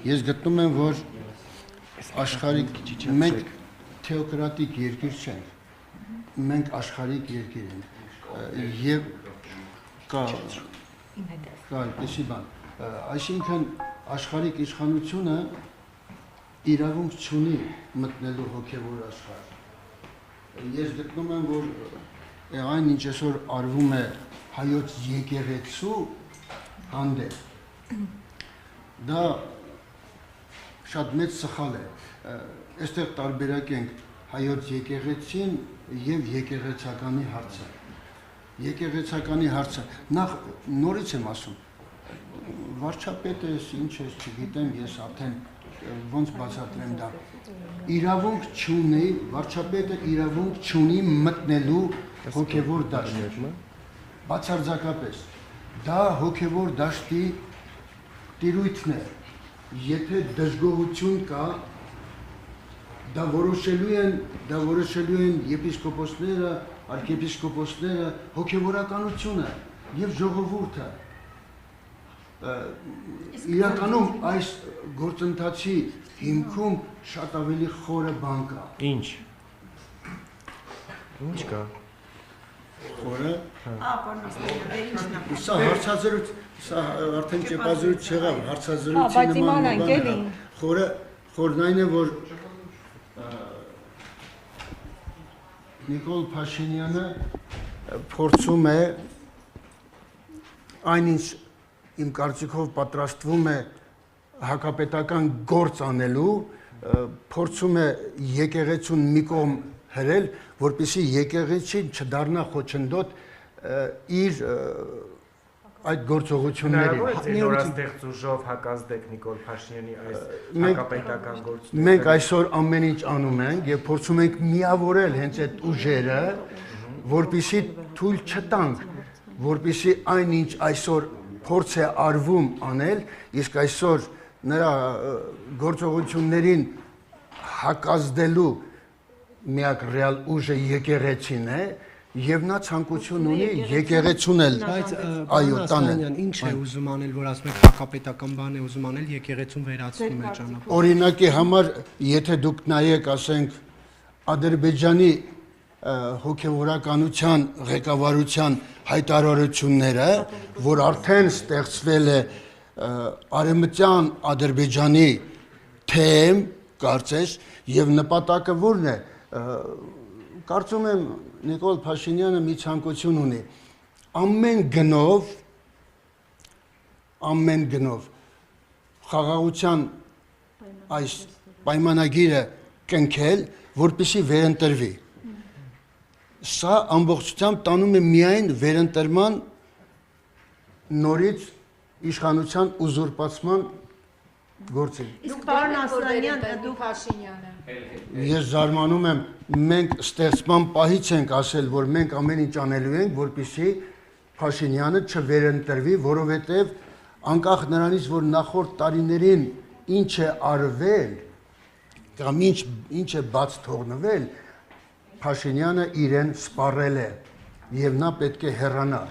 ես գտնում եմ, որ աշխարհիկ մենք թեոկրատիկ երկիր չենք, մենք աշխարհիկ երկիր ենք, եւ կա այդպիսի բան, այսինքն աշխարհիկ իշխանությունը իրավունք չունի մտնելու հոգևոր աշխարհ։ Ես գտնում եմ, որ այն ինչ այսօր արվում է հայոց եկեղեցու հանդեպ, դա շատ մեծ սխալ է։ Այստեղ տարբերակ ենք հայոց եկեղեցին եւ եկեղեցականի հարցը։ Եկեղեցականի հարցը, նախ նորից եմ ասում, վարչապետը ինչ է, չգիտեմ, ես արդեն ոնց բացատրեմ դա։ Իրավունք չունի, վարչապետը իրավունք չունի մտնելու հոգևոր դաշտ։ Բացարձակապես, դա հոգևոր դաշտի տիրույթն է, եթե դժգոհություն կա, դա որոշելու են եպիսկոպոսները, արքեպիսկոպոսները, հոգևորականությունը եւ ժողովուրդը։ Իրականում այս գործընթացի հիմքում շատ ավելի խորը բան կա։ Ինչ կա։ Խորը։ ինչն է։ Սա հարցազրույց, սա արդեն ճեպազրույց չեղավ, հարցազրույցի նման բան է։ Խորն այն է, որ Նիկոլ Փաշինյանը փորձում է այնինչ իմ կարծիքով պատրաստվում է հակապետական գործ անելու, փորձում է եկեղեցուն մի կողմ հրել, որպեսզի եկեղեցին չդառնա խոչընդոտ իր այդ գործողություններին։ Նորաստեղծ ուժով հակազդեք Նիկոլ Փաշինյանի այս հակապետական գործը։ Մենք այսօր ամեն ինչ անում ենք եւ փորձում ենք միավորել հենց այդ ուժերը, որպեսզի թույլ չտանք, որպեսզի այնինչ այսօր փորձ է արվում անել, իսկ այսօր նրա գործողություններին հակազդելու միակ ռեալ ուժը եկեղեցին է եւ նա ցանկություն ունի եկեղեցուն էլ այո տանել։ Ինչ է ուզում անել, որ ասում եք հակապետական բան է ուզում անել, եկեղեցուն վերացնում է ճանապարհ։ Օրինակի համար, եթե դուք նայեք, ասենք, Ադրբեջանի հոգևորականության ղեկավարության հայտարարությունները, որ արդեն ստեղծվել է արևմտյան Ադրբեջանի թեմ, կարծես, եւ նպատակը ո՞րն է։ Կարծում եմ Նիկոլ Փաշինյանը մի ցանկություն ունի ամեն գնով խաղաղության այս պայմանագիրը կնքել, որպեսզի վերընտրվի։ Սա ամբողջությամբ տանում է միայն վերընտրման նորից իշխանության ուզուրպացման գործին։ Իսկ պարոն Ասլանյան, դուք Փաշինյանը։ Ես զարմանում եմ, մենք ստեղծման պահից ենք ասել, որ մենք ամեն ինչ անելու ենք, որպեսզի Փաշինյանը չվերընտրվի, որովհետև անկախ նրանից, որ նախորդ տարիներին ինչ է արվել կամ ինչ է բաց թողնվել, Փաշինյանը իրեն սպառել է եւ նա պետք է հեռանա։